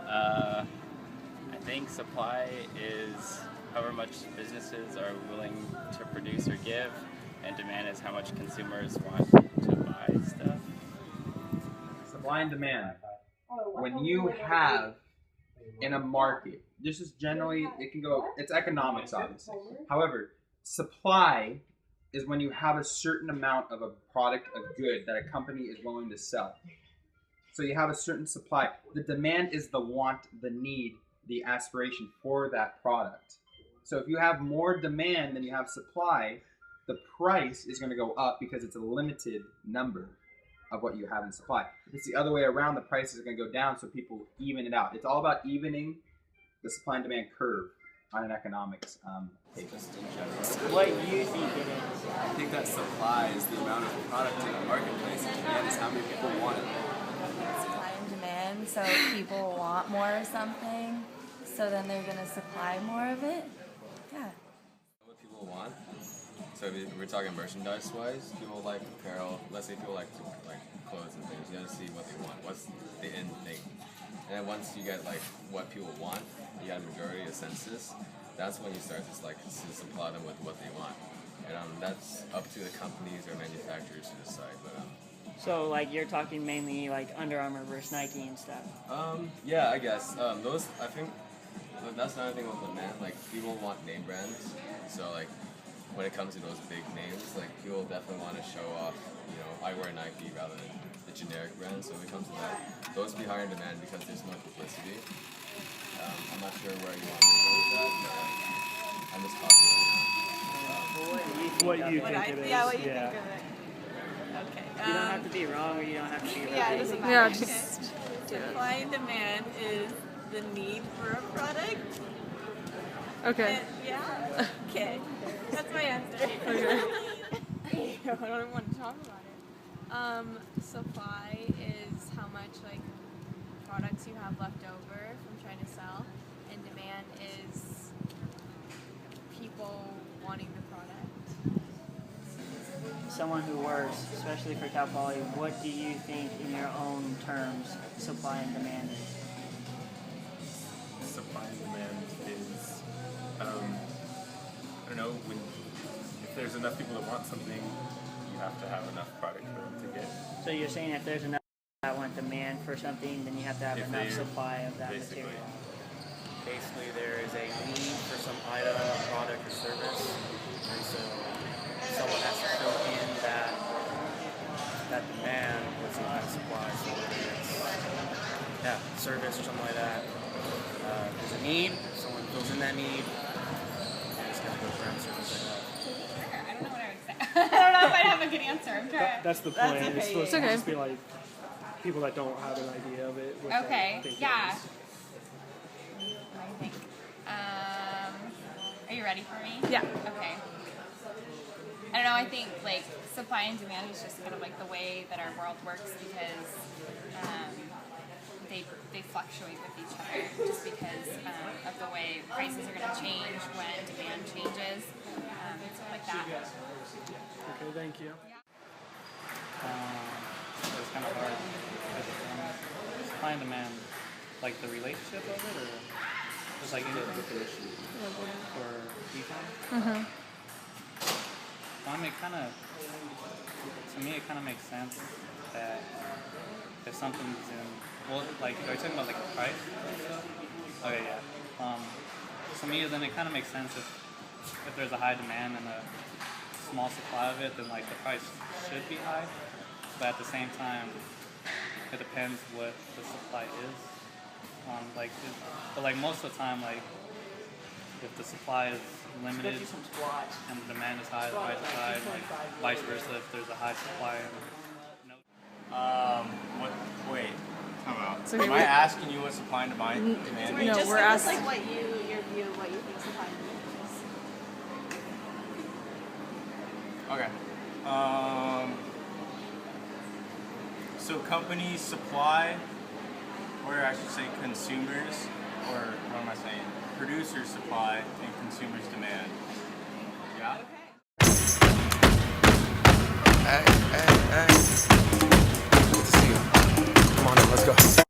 I think supply is however much businesses are willing to produce or give, and demand is how much consumers want to buy stuff. Supply and demand. When you have in a market, this is generally, it's economics obviously. However, supply is when you have a certain amount of a product, a good that a company is willing to sell. So you have a certain supply. The demand is the want, the need, the aspiration for that product. So if you have more demand than you have supply, the price is going to go up because it's a limited number of what you have in supply. If it's the other way around, the prices are going to go down so people even it out. It's all about evening the supply and demand curve on an economics paper. Just in general. What do you think it is? I think that supply is the amount of product in the marketplace, and demand is how many people want it. Supply and demand, so people want more of something, so then they're going to supply more of it. Yeah. What people want. So if we're talking merchandise-wise, people like apparel. Let's say people like clothes and things. You gotta see what they want. What's the end thing? And then once you get like what people want, you got a majority, a census. That's when you start to supply them with what they want. And that's up to the companies or manufacturers to decide. But So like you're talking mainly like Under Armour versus Nike and stuff. yeah, I guess those. I think that's another thing with demand. Like people want name brands. So like when it comes to those big names, like people definitely want to show off. You know, I wear Nike rather than the generic brand. So when it comes to that, those be higher in demand because there's no publicity. I'm not sure where you want me to go with that, but I'm just talking right now. What do you think it is? Yeah, what you think of it. Okay. You don't have to be wrong or you don't have to be right. Yeah, it doesn't matter. Yeah, just do it. Supply and demand is the need for a product. Okay. And, yeah. Okay. That's my answer. Okay. I don't even want to talk about it. Supply is how much like products you have left over from trying to sell, and demand is people wanting the product. Someone who works, especially for Cal Poly, what do you think in your own terms supply and demand is? Supply and demand is, I don't know, if there's enough people that want something, you have to have enough product for them to get. So you're saying if there's enough that want demand for something, then you have to have enough supply of that material. Basically, there is a need for some item, product, or service, and so someone has to fill in that demand with some kind of supply. So whether it's service or something like that. There's a need, someone fills in that need, and it's going to go for a service like that. I don't know what I would say. I don't know if I'd have a good answer. I'm trying. That's the point. That's okay, It's supposed yeah, to yeah. just be like people that don't have an idea of it. What Okay, they think yeah. it is. What do you think? Are you ready for me? Yeah. Okay. I don't know, I think like supply and demand is just kind of like the way that our world works because they fluctuate with each other just because of the way prices are going to change when demand changes, stuff like that. Okay, thank you. It's kind of hard. Supply and demand, like the relationship of it, or just like the definition for econ? I mean, to me, it kind of makes sense that if something's in, well, like, are you talking about like the price? Okay, yeah. To me, then it kind of makes sense if there's a high demand and a small supply of it, then like the price should be high. But at the same time, it depends what the supply is. But most of the time, like if the supply is limited and the demand is high, the price is high, like vice versa. If there's a high supply and Wait, time out. So Am I asking you what supply and demand is? No, Just we're give us asking. like what your view of what you think supply and demand is. Okay. So companies supply, or I should say consumers, or what am I saying? Producers supply and consumers demand. Yeah? Okay. Hey.